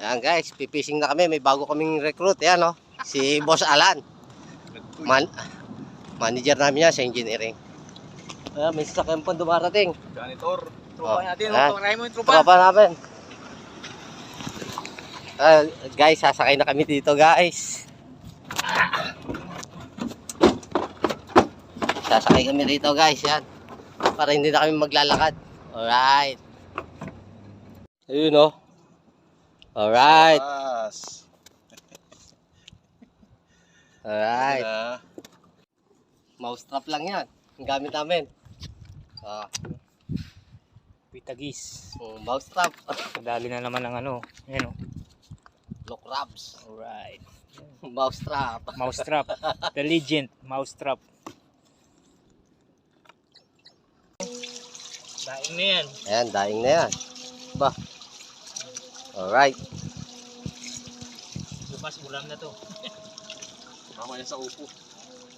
Ayan guys, pipishing na kami. May bago kaming recruit. Ayan oh. Si Boss Alan. Manager namin yan sa engineering. Ayan, may sasakyan pang dumarating. Janitor. Tropa natin. Pangarahin mo yung tropa. Tropa namin. Guys, sasakay na kami dito guys. Sasakay kami dito guys. Yan. Para hindi na kami maglalakad. Alright. Ayun oh. Alright. Alright. Mousetrap lang yan. Ang gamit namin. Pitagis. Mousetrap. Kadali na naman ng ano. Ayan o. Lock wraps. Alright. Mousetrap. Mousetrap. The legend. Mousetrap. Daing na yan. Ayan, daing na yan. Ba. Alright. Bukas ulam na to. Mamaya sa upo.